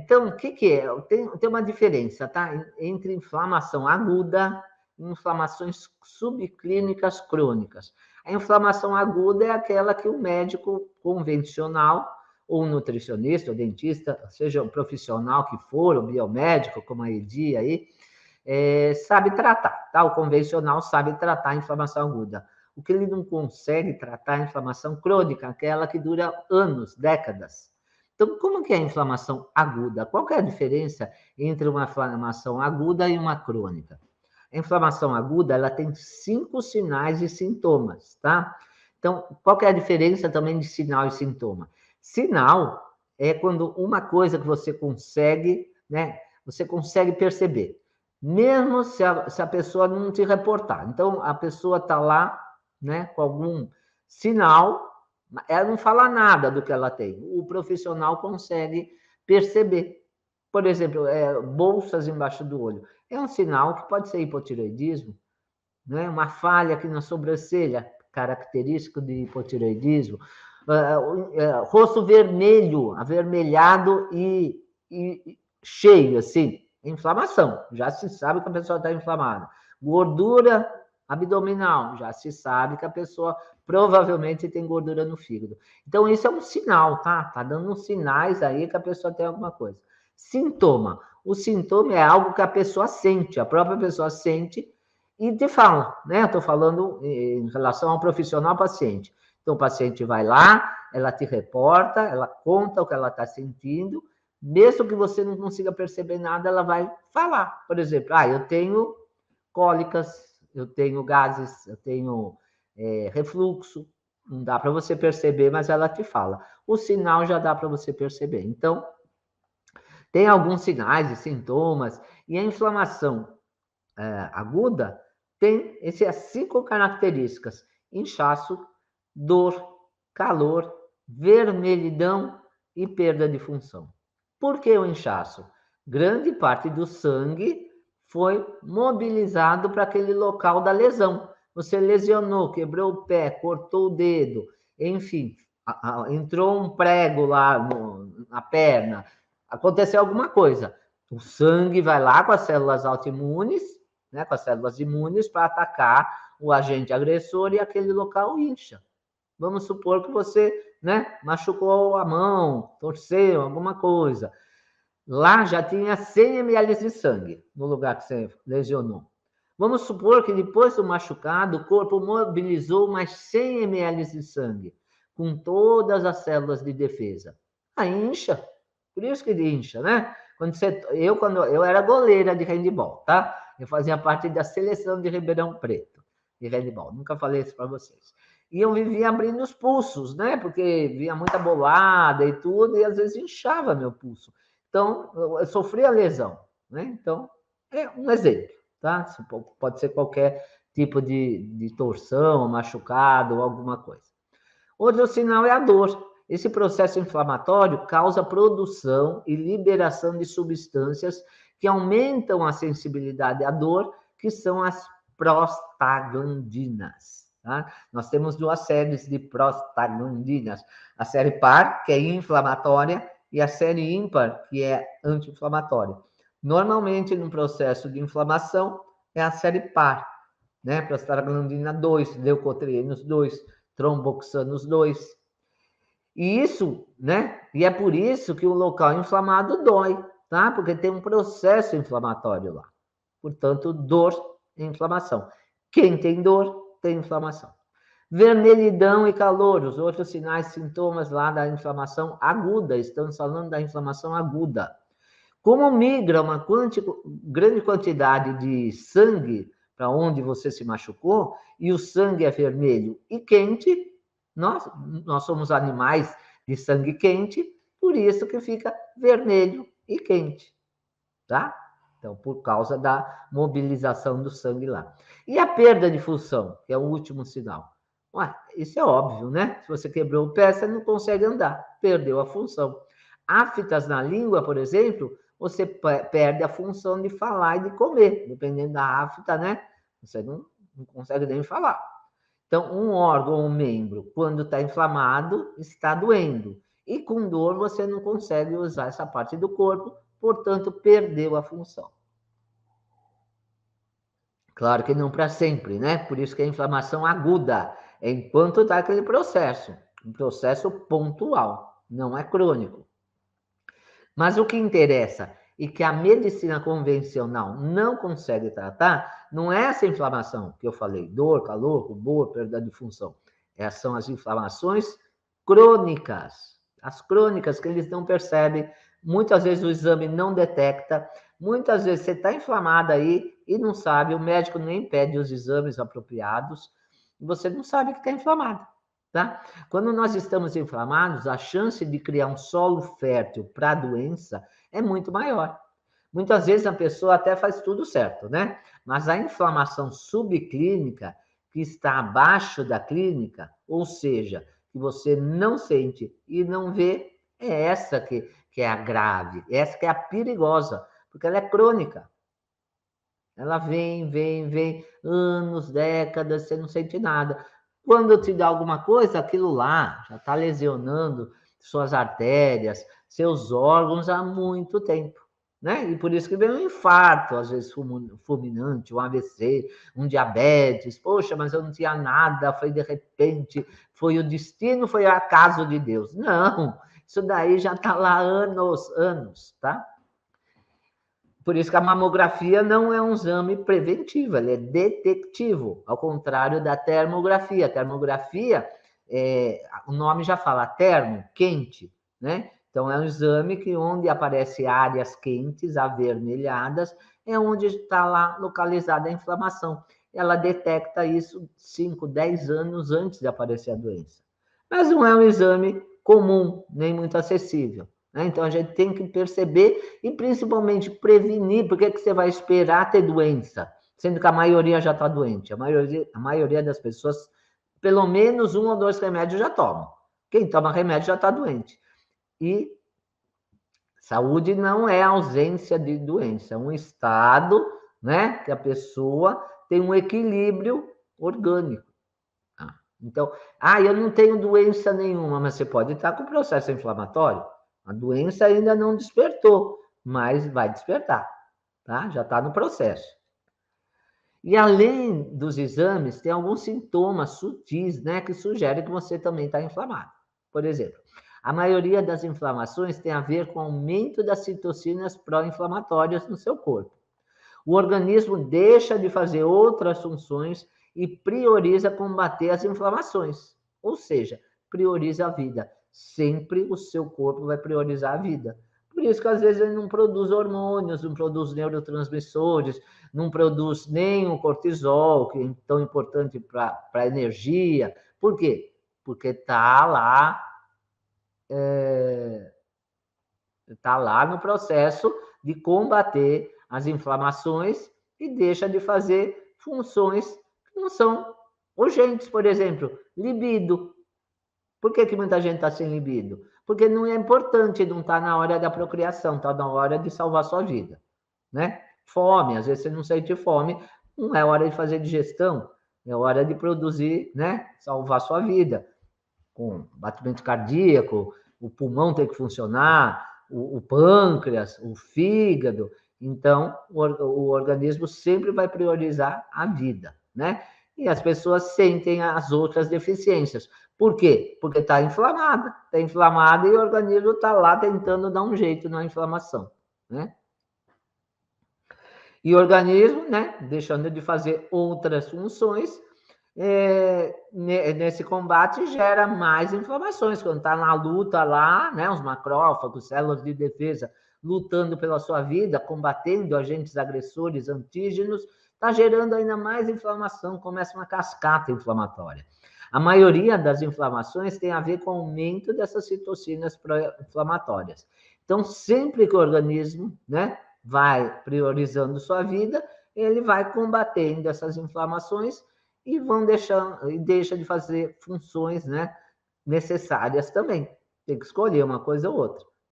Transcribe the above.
Então, o que que é? Tem uma diferença, tá? Entre inflamação aguda e inflamações subclínicas crônicas. A inflamação aguda é aquela que o médico convencional, ou nutricionista, ou dentista, seja o profissional que for, o biomédico, como a Edi aí, sabe tratar, tá? O convencional sabe tratar a inflamação aguda. O que ele não consegue tratar é a inflamação crônica, aquela que dura anos, décadas. Então, como que é a inflamação aguda? Qual que é a diferença entre uma inflamação aguda e uma crônica? A inflamação aguda, ela tem 5 sinais e sintomas, tá? Então, qual que é a diferença também de sinal e sintoma? Sinal é quando uma coisa que você consegue, né? Você consegue perceber, mesmo se a pessoa não te reportar. Então, a pessoa está lá, né, com algum sinal, ela não fala nada do que ela tem. O profissional consegue perceber. Por exemplo, bolsas embaixo do olho. É um sinal que pode ser hipotireoidismo, né? Uma falha aqui na sobrancelha, característico de hipotireoidismo. Rosto vermelho, avermelhado e cheio, assim, inflamação. Já se sabe que a pessoa está inflamada. Gordura abdominal, já se sabe que a pessoa provavelmente tem gordura no fígado. Então, isso é um sinal, tá? Tá dando uns sinais aí que a pessoa tem alguma coisa. Sintoma. O sintoma é algo que a pessoa sente, a própria pessoa sente e te fala, né? Eu estou falando em relação ao profissional paciente. Então, o paciente vai lá, ela te reporta, ela conta o que ela está sentindo, mesmo que você não consiga perceber nada, ela vai falar. Por exemplo, eu tenho cólicas, eu tenho gases, eu tenho refluxo. Não dá para você perceber, mas ela te fala. O sinal já dá para você perceber. Então, tem alguns sinais e sintomas, e a inflamação aguda tem essas 5 características: inchaço, dor, calor, vermelhidão e perda de função. Por que o inchaço? Grande parte do sangue foi mobilizado para aquele local da lesão. Você lesionou, quebrou o pé, cortou o dedo, enfim, entrou um prego lá na perna, aconteceu alguma coisa. O sangue vai lá com as células autoimunes, né, com as células imunes, para atacar o agente agressor e aquele local incha. Vamos supor que você, né, machucou a mão, torceu, alguma coisa. Lá já tinha 100 ml de sangue no lugar que você lesionou. Vamos supor que depois do machucado, o corpo mobilizou mais 100 ml de sangue, com todas as células de defesa. Aí incha. Por isso que incha, né? Quando eu era goleira de handebol, tá? Eu fazia parte da seleção de Ribeirão Preto, de handebol. Nunca falei isso para vocês. E eu vivia abrindo os pulsos, né? Porque via muita bolada e tudo, e às vezes inchava meu pulso. Então, eu sofria lesão, né? Então, é um exemplo, tá? Pode ser qualquer tipo de torção, machucado ou alguma coisa. Outro sinal é a dor. Esse processo inflamatório causa produção e liberação de substâncias que aumentam a sensibilidade à dor, que são as prostaglandinas. Tá? Nós temos 2 séries de prostaglandinas. A série par, que é inflamatória, e a série ímpar, que é anti-inflamatória. Normalmente, no processo de inflamação, é a série par, né? Prostaglandina 2, leucotrienos 2, tromboxanos 2. E isso, né? E é por isso que o local inflamado dói, tá? Porque tem um processo inflamatório lá. Portanto, dor e inflamação. Quem tem dor, tem inflamação. Vermelhidão e calor, os outros sinais, sintomas lá da inflamação aguda. Estamos falando da inflamação aguda. Como migra uma grande quantidade de sangue para onde você se machucou, e o sangue é vermelho e quente, nós somos animais de sangue quente, por isso que fica vermelho e quente, tá? Então, por causa da mobilização do sangue lá. E a perda de função, que é o último sinal? Ué, isso é óbvio, né? Se você quebrou o pé, você não consegue andar, perdeu a função. Aftas na língua, por exemplo, você perde a função de falar e de comer, dependendo da afta, né? Você não consegue nem falar. Então, um órgão ou um membro, quando está inflamado, está doendo. e com dor você não consegue usar essa parte do corpo, portanto, perdeu a função. Claro que não para sempre, né? Por isso que é inflamação aguda, é enquanto está aquele processo, um processo pontual, não é crônico. Mas o que interessa e que a medicina convencional não consegue tratar, não é essa inflamação que eu falei, dor, calor, rubor, perda de função. Essas são as inflamações crônicas. As crônicas que eles não percebem, muitas vezes o exame não detecta, muitas vezes você está inflamado aí e não sabe, o médico nem pede os exames apropriados, e você não sabe que está inflamado. Tá? Quando nós estamos inflamados, a chance de criar um solo fértil para a doença é muito maior. Muitas vezes a pessoa até faz tudo certo, né? Mas a inflamação subclínica, que está abaixo da clínica, ou seja, que você não sente e não vê, é essa que é a grave, essa que é a perigosa, porque ela é crônica. Ela vem, anos, décadas, você não sente nada. Quando te dá alguma coisa, aquilo lá já está lesionando suas artérias, seus órgãos há muito tempo, né? E por isso que vem um infarto, às vezes fulminante, um AVC, um diabetes. Poxa, mas eu não tinha nada, foi de repente, foi o destino, foi o acaso de Deus. Não, isso daí já está lá anos, tá? Por isso que a mamografia não é um exame preventivo, ele é detectivo, ao contrário da termografia. A termografia, o nome já fala, termo, quente, né? Então, é um exame que onde aparecem áreas quentes, avermelhadas, é onde está lá localizada a inflamação. Ela detecta isso 5, 10 anos antes de aparecer a doença. Mas não é um exame comum, nem muito acessível. Então, a gente tem que perceber e, principalmente, prevenir. Por que você vai esperar ter doença, sendo que a maioria já está doente? A maioria das pessoas, pelo menos 1 ou 2 remédios já tomam. Quem toma remédio já está doente. E saúde não é ausência de doença, é um estado, né, que a pessoa tem um equilíbrio orgânico. Então, eu não tenho doença nenhuma, mas você pode estar com processo inflamatório. A doença ainda não despertou, mas vai despertar, tá? Já está no processo. E além dos exames, tem alguns sintomas sutis, né, que sugerem que você também está inflamado. Por exemplo, a maioria das inflamações tem a ver com o aumento das citocinas pró-inflamatórias no seu corpo. O organismo deixa de fazer outras funções e prioriza combater as inflamações, ou seja, prioriza a vida. Sempre o seu corpo vai priorizar a vida. Por isso que às vezes ele não produz hormônios, não produz neurotransmissores, não produz nem o cortisol, que é tão importante para a energia. Por quê? Porque está lá no processo de combater as inflamações e deixa de fazer funções que não são urgentes. Por exemplo, libido. Por que muita gente está sem libido? Porque não é importante, não está na hora da procriação, está na hora de salvar sua vida, né? Fome, às vezes você não sente fome, não é hora de fazer digestão, é hora de produzir, né? Salvar sua vida. Com batimento cardíaco, o pulmão tem que funcionar, o pâncreas, o fígado. Então, o organismo sempre vai priorizar a vida, né? E as pessoas sentem as outras deficiências. Por quê? Porque está inflamada e o organismo está lá tentando dar um jeito na inflamação, né? E o organismo, né, deixando de fazer outras funções, nesse combate gera mais inflamações. Quando está na luta lá, né, os macrófagos, células de defesa, lutando pela sua vida, combatendo agentes agressores, antígenos, está gerando ainda mais inflamação, começa uma cascata inflamatória. A maioria das inflamações tem a ver com o aumento dessas citocinas pró-inflamatórias. Então, sempre que o organismo, né, vai priorizando sua vida, ele vai combatendo essas inflamações e deixa de fazer funções, né, necessárias também. Tem que escolher uma coisa ou outra.